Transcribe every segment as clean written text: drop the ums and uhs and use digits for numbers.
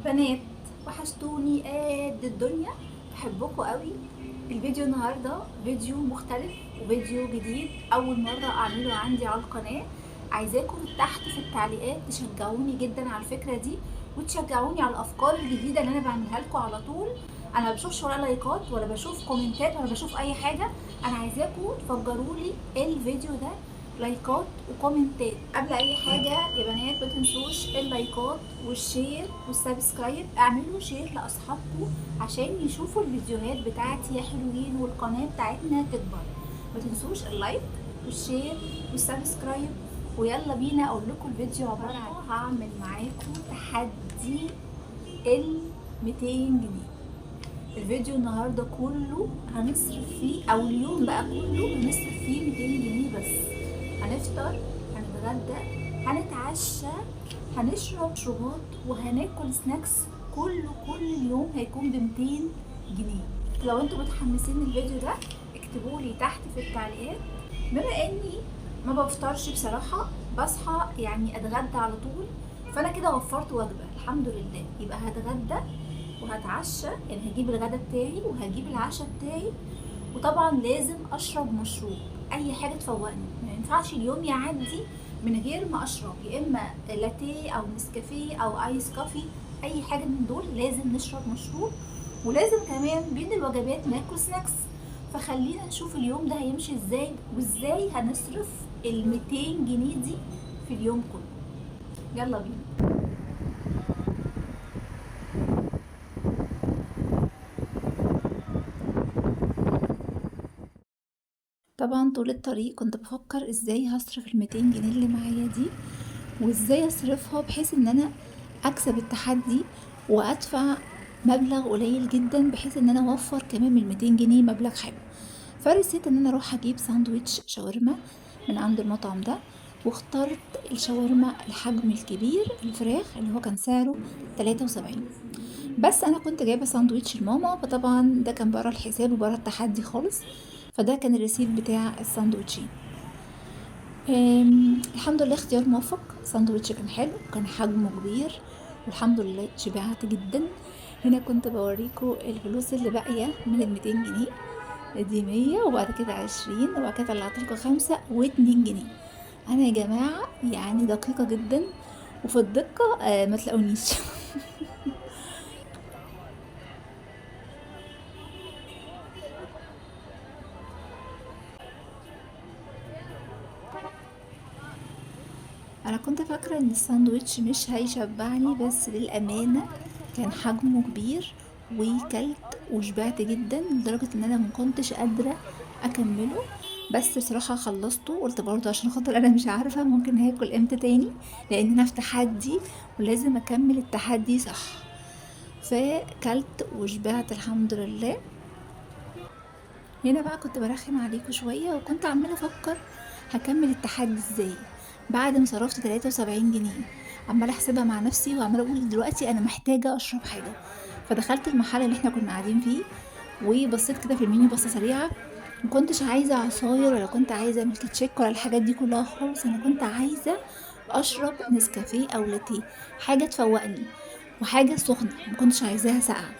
بنات، وحشتوني قد الدنيا. بحبكم قوي. الفيديو النهارده فيديو مختلف وفيديو جديد، اول مره اعمله عندي على القناه. عايزاكم تحت في التعليقات تشجعوني جدا على الفكره دي، وتشجعوني على الافكار الجديده اللي انا بعملها لكم على طول. انا ما بشوفش ولا لايكات ولا بشوف كومنتات ولا بشوف اي حاجه. انا عايزاكم تفجروا لي الفيديو ده لايكات وكومنتات. قبل اي حاجه يا بنات ما تنسوش اللايكات والشير والسبسكرايب. اعملوا شير لاصحابكم عشان يشوفوا الفيديوهات بتاعتي يا حلوين، والقناه بتاعتنا تكبر. ما تنسوش اللايك والشير والسبسكرايب. ويلا بينا اقول لكم الفيديو عباره عن ايه. هعمل معاكم تحدي ال 200 جنيه. الفيديو النهارده كله هنصرف فيه، او اليوم بقى كله هنصرف فيه 200 جنيه بس. هنفطر، هنتغدى، هنتعشى، هنشرب مشروبات، وهناكل سناكس. كل اليوم هيكون ب 200 جنيه. لو انتوا متحمسين الفيديو ده اكتبوا لي تحت في التعليقات. بما اني ما بفطرش بصراحه، بصحى يعني اتغدى على طول، فانا كده وفرت وجبه الحمد لله. يبقى هتغدى وهتعشى، يعني هجيب الغدا بتاعي وهجيب العشاء بتاعي. وطبعا لازم اشرب مشروب، اي حاجه تفوقني. ما ينفعش اليوم يعدي من غير ما اشرب، يا اما لاتيه او نسكافيه او ايس كافي. اي حاجه من دول لازم نشرب مشروب. ولازم كمان بين الوجبات ناكل سناكس. فخلينا نشوف اليوم ده هيمشي ازاي، وازاي هنصرف ال 200 جنيه دي في اليوم كله. يلا بينا. طبعا طول الطريق كنت بفكر ازاي هصرف ال 200 جنيه اللي معايا دي، وازاي اصرفها بحيث ان انا اكسب التحدي وادفع مبلغ قليل جدا، بحيث ان انا اوفر كمان من 200 جنيه مبلغ حلو. فرسيت ان انا اروح اجيب ساندويتش شاورما من عند المطعم ده، واخترت الشاورما الحجم الكبير الفراخ اللي هو كان سعره 73. بس انا كنت جايبه ساندويتش لماما، فطبعا ده كان بره الحساب وبره التحدي خالص. فده كان الريسيت بتاع الساندويتشين. الحمد لله اختيار موفق. ساندوتش كان حلو وكان حجمه كبير، والحمد لله شبعت جدا. هنا كنت بوريكم الفلوس اللي باقية من ال 200 جنيه. دي 100 وبعد كده 20 وبعد كده طلعتلكوا 5 و2 جنيه. أنا يا جماعة يعني دقيقة جدا، وفي الدقة ما تلاقونيش. انا كنت فاكره ان الساندوتش مش هيشبعني، بس للامانه كان حجمه كبير، وكلت وشبعت جدا لدرجه ان انا ما كنتش قادره اكمله. بس بصراحه خلصته، قلت برضه عشان خاطر انا مش عارفه ممكن هاكل امتى تاني، لان انا في تحدي ولازم اكمل التحدي صح. فكلت وشبعت الحمد لله. هنا بقى كنت برخم عليكم شوية، وكنت عمالة أفكر هكمل التحدي ازاي بعد ما صرفت 73 جنيه. عمالة أحسبها مع نفسي وعمالة أقول دلوقتي أنا محتاجة أشرب حاجة. فدخلت المحل اللي احنا كنا قاعدين فيه، وبصيت كده في المنيو بصة سريعة. مكنتش عايزة عصاير ولا كنت عايزة ميلك تشيك ولا الحاجات دي كلها خالص. أنا كنت عايزة أشرب نسكافيه أو لاتيه، حاجة تفوقني وحاجة سخنة، مكنتش عايزاها ساقعة.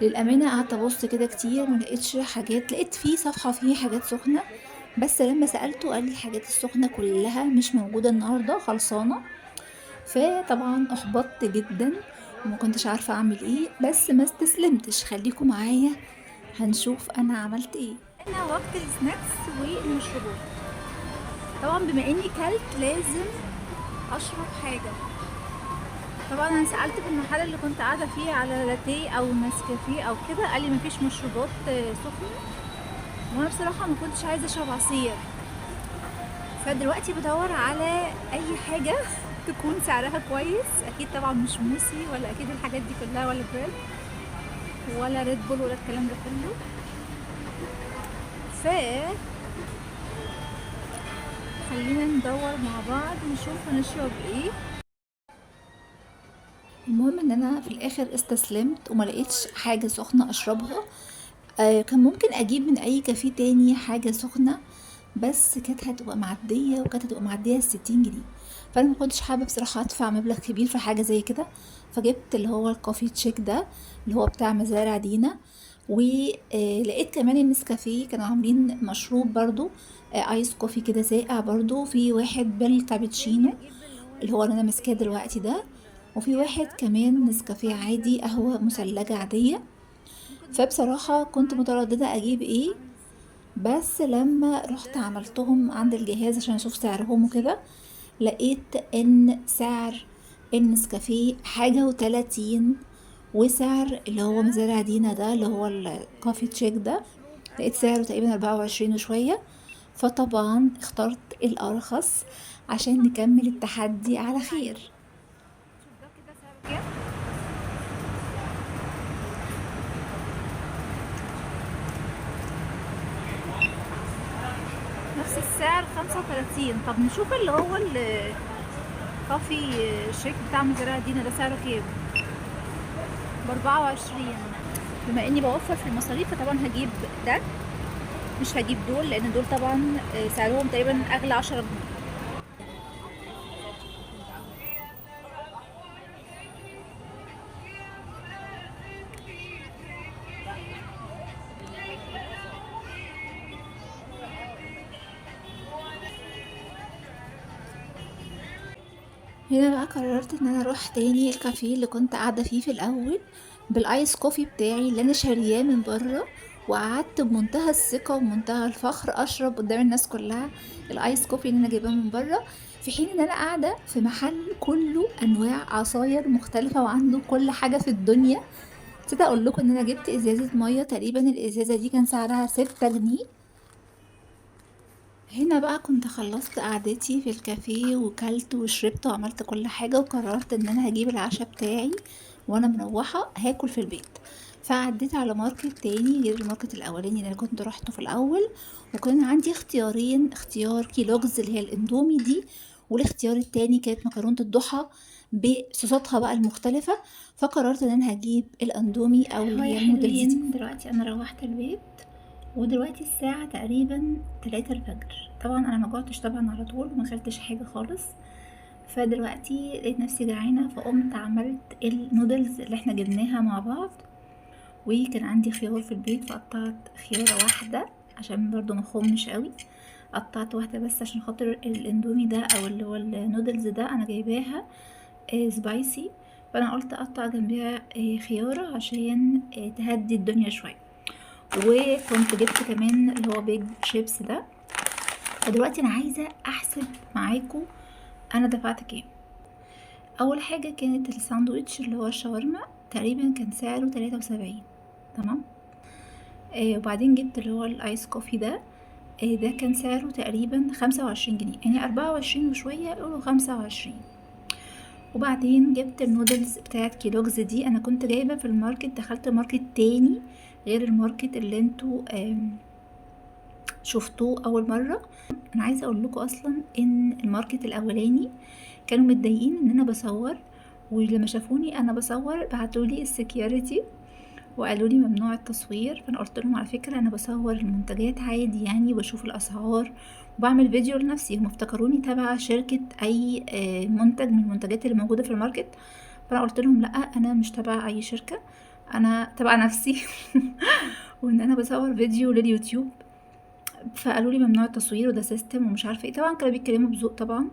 للأمانة قعدت أبص كده كتير ما لقيتش حاجات، لقيت في صفحة فيه حاجات سخنة، بس لما سألته قال لي الحاجات السخنة كلها مش موجودة النهاردة، خلصانة. فطبعا أحبطت جدا وما كنتش عارفة أعمل إيه، بس ما استسلمتش. خليكم معايا هنشوف أنا عملت إيه. أنا وقت السناكس والمشروبات. طبعا بما إني كلت لازم أشرب حاجة. طبعا انا سالت في المحل اللي كنت قاعده فيه على لاتيه او نسكافيه او كده، قال لي مفيش مشروبات سخنه. وانا بصراحه ما كنتش عايزه اشرب عصير. فدلوقتي بدور على اي حاجه تكون سعرها كويس. اكيد طبعا مش موسي ولا اكيد الحاجات دي كلها، ولا بريد ولا ريد بول ولا الكلام ده كله. ف خلينا ندور مع بعض نشوف هنشرب ايه. المهم ان انا في الاخر استسلمت وما لقيتش حاجه سخنه اشربها. كان ممكن اجيب من اي كافيه تاني حاجه سخنه، بس كانت هتبقى معديه، وكانت هتبقى معديه ال60 جنيه. فانا ما كنتش حابه بصراحه ادفع مبلغ كبير في حاجه زي كده، فجبت اللي هو الكوفي تشيك ده اللي هو بتاع مزارع دينا. ولقيت كمان النسكافيه كانوا عاملين مشروب برضو، ايس كوفي كده ساقع برضو، في واحد بالكابتشينو اللي هو اللي انا ماسكاه دلوقتي ده، وفي واحد كمان نسكافيه عادي قهوة مثلجة عادية. فبصراحة كنت مترددة اجيب ايه، بس لما رحت عملتهم عند الجهاز عشان اشوف سعرهم وكده، لقيت ان سعر النسكافيه حاجة وتلاتين، وسعر اللي هو مزارع دينا ده اللي هو الكوفي تشيك ده لقيت سعره تقريبا 24 وشوية. فطبعا اخترت الأرخص عشان نكمل التحدي على خير. شوف ده كده سعره كام؟ نفس السعر 35. طب نشوف اللي هو الكوفي شيك بتاع مزارع دينا ده سعره كام؟ ب24. بما اني بوفر في المصاريف فطبعا هجيب ده، مش هجيب دول لان دول طبعا سعرهم تقريبا اغلى 10 جنيه. هنا بقى قررت ان انا اروح تاني الكافيه اللي كنت قاعده فيه في الاول بالايس كوفي بتاعي اللي انا شارياه من بره، وقعدت بمنتهى الثقه ومنتهى الفخر اشرب قدام الناس كلها الايس كوفي اللي انا جايباه من بره، في حين ان انا قاعده في محل كله انواع عصاير مختلفه وعنده كل حاجه في الدنيا. نسيت اقول لكم ان انا جبت ازازه ميه، تقريبا الازازه دي كان سعرها 6 جنيه. هنا بقى كنت خلصت قعدتي في الكافيه وكلت وشربت وعملت كل حاجة، وقررت ان انا هجيب العشاء بتاعي وانا مروحة هاكل في البيت. فعديت على ماركت تاني غير الماركت الاولاني اللي انا كنت روحته في الاول، وكان عندي اختيارين، اختيار كيلوجز اللي هي الاندومي دي، والاختيار التاني كانت مكرونة الضحى بصوصاتها بقى المختلفة. فقررت ان انا هجيب الاندومي او اللي هي النودلز دي. دلوقتي انا روحت البيت ودلوقتي الساعة تقريبا 3 الفجر. طبعا انا ما جوعتش طبعا على طول وما اكلتش حاجة خالص، فدلوقتي لقيت نفسي جعانة فقمت عملت النودلز اللي احنا جبناها مع بعض. وكان عندي خيار في البيت فقطعت خيارة واحدة عشان برضو مخمش قوي، قطعت واحدة بس عشان خاطر الاندومي ده او اللي هو النودلز ده انا جايباها سبايسي، فانا قلت اقطع جنبها خيارة عشان تهدي الدنيا شوية. وكنت جبت كمان اللي هو بيج شيبس ده. فدلوقتي انا عايزه احسب معاكم انا دفعت كام. اول حاجه كانت الساندوتش اللي هو الشاورما، تقريبا كان سعره 73. تمام. وبعدين جبت اللي هو الايس كوفي ده، ده كان سعره تقريبا 25 جنيه، يعني 24 وشويه يقولوا 25. وبعدين جبت النودلز بتاعت كيلوجز دي، انا كنت جايبه في الماركت، دخلت ماركت تاني غير الماركت اللي انتوا شفتوه اول مره. انا عايزه اقول لكم اصلا ان الماركت الاولاني كانوا متضايقين ان انا بصور، ولما شافوني انا بصور بعتولي السكيورتي وقالوا لي ممنوع التصوير. فانا قلت لهم على فكره انا بصور المنتجات عادي يعني، وبشوف الاسعار وبعمل فيديو لنفسي. هم افتكروني تبع شركه اي منتج من المنتجات اللي موجوده في الماركت. فانا قلت لهم لا، انا مش تبع اي شركه، انا تبع نفسي وان انا بصور فيديو لليوتيوب. فقالوا لي ممنوع التصوير وده سيستم ومش عارفه ايه، طبعا كانوا بيتكلموا بذوق طبعا.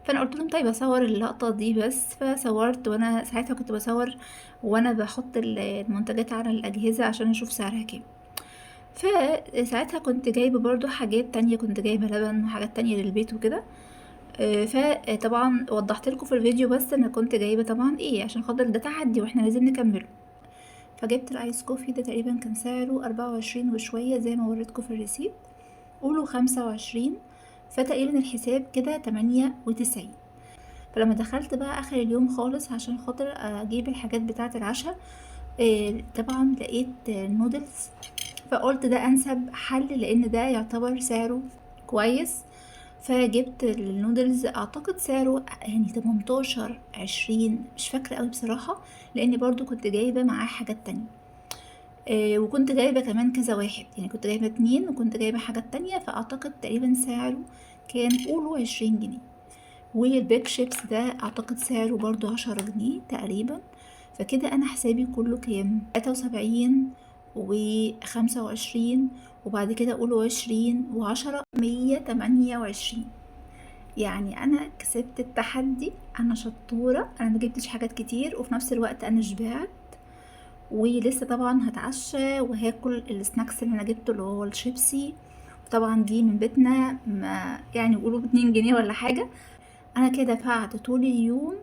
فانا قلت لهم طيب اصور اللقطه دي بس، فصورت. وانا ساعتها كنت بصور وانا بحط المنتجات على الاجهزه عشان اشوف سعرها كام. فساعتها كنت جايبه برضو حاجات تانية، كنت جايبه لبن وحاجات تانية للبيت وكده. فطبعا وضحت لكم في الفيديو بس انا كنت جايبه طبعا ايه عشان خاطر ده تحدي واحنا لازم نكمله. فجبت الايس كوفي ده تقريبا كان سعره 24 وشويه زي ما وريتكم في الريسيت، قولوا 25. فتقريبا الحساب كده 98. فلما دخلت بقى اخر اليوم خالص عشان خاطر اجيب الحاجات بتاعه العشاء، طبعا لقيت نودلز، فقلت ده انسب حل لان ده يعتبر سعره كويس. فجبت النودلز اعتقد سعره يعني 18 20 مش فاكره قوي بصراحه، لاني برضو كنت جايبه معاه حاجات تانية. وكنت جايبه كمان كذا واحد، يعني كنت جايبه 2 وكنت جايبه حاجات تانية، فاعتقد تقريبا سعره كان قولوا 20 جنيه. والبيك شيبس ده اعتقد سعره برضو 10 جنيه تقريبا. فكده انا حسابي كله كام؟ 73 و25، وبعد كده اقوله 20 و10، 128. يعني انا كسبت التحدي، انا شطورة، انا مجبتش حاجات كتير وفي نفس الوقت انا شبعت. ولسه طبعا هتعشى وهاكل السناكس اللي انا جبته اللي هو الشيبسي. طبعا دي من بيتنا، ما يعني يقولوا ب2 جنيه ولا حاجة. انا كده دفعت طول اليوم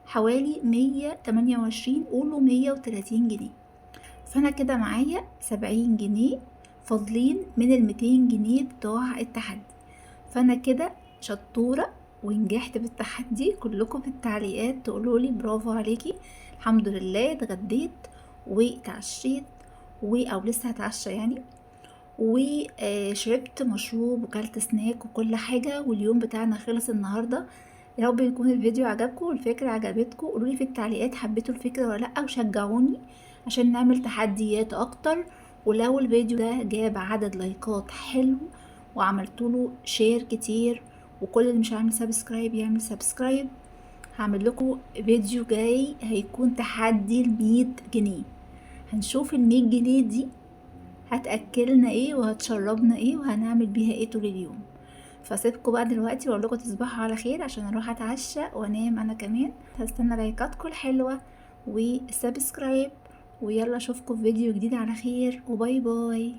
حوالي 128، قولوا 130 جنيه. فانا كده معايا 70 جنيه فاضلين من ال200 جنيه بتوع التحدي. فانا كده شطورة ونجحت في التحدي. كلكم في التعليقات تقولولي برافو عليكي. الحمد لله اتغديت واتعشيت او لسه هتعشى يعني، وشربت مشروب وكلت سناك وكل حاجة، واليوم بتاعنا خلص النهاردة. يا رب يكون الفيديو عجبكم والفكرة عجبتكم. قولولي في التعليقات حبيتوا الفكرة ولا لأ، وشجعوني عشان نعمل تحديات اكتر. ولو الفيديو ده جاب عدد لايكات حلو وعملتوله شير كتير، وكل اللي مش عامل سبسكرايب يعمل سبسكرايب، هعمل لكم فيديو جاي هيكون تحدي ال100 جنيه. هنشوف ال100 جنيه دي هتأكلنا ايه وهتشربنا ايه وهنعمل بيها ايه طول اليوم. فسيبكم بقى دلوقتي واقول لكم تصبحوا على خير عشان اروح اتعشى وانام انا كمان. هستنى لايكاتكم الحلوة وسبسكرايب، ويلا اشوفكم في فيديو جديد على خير، وباي باي.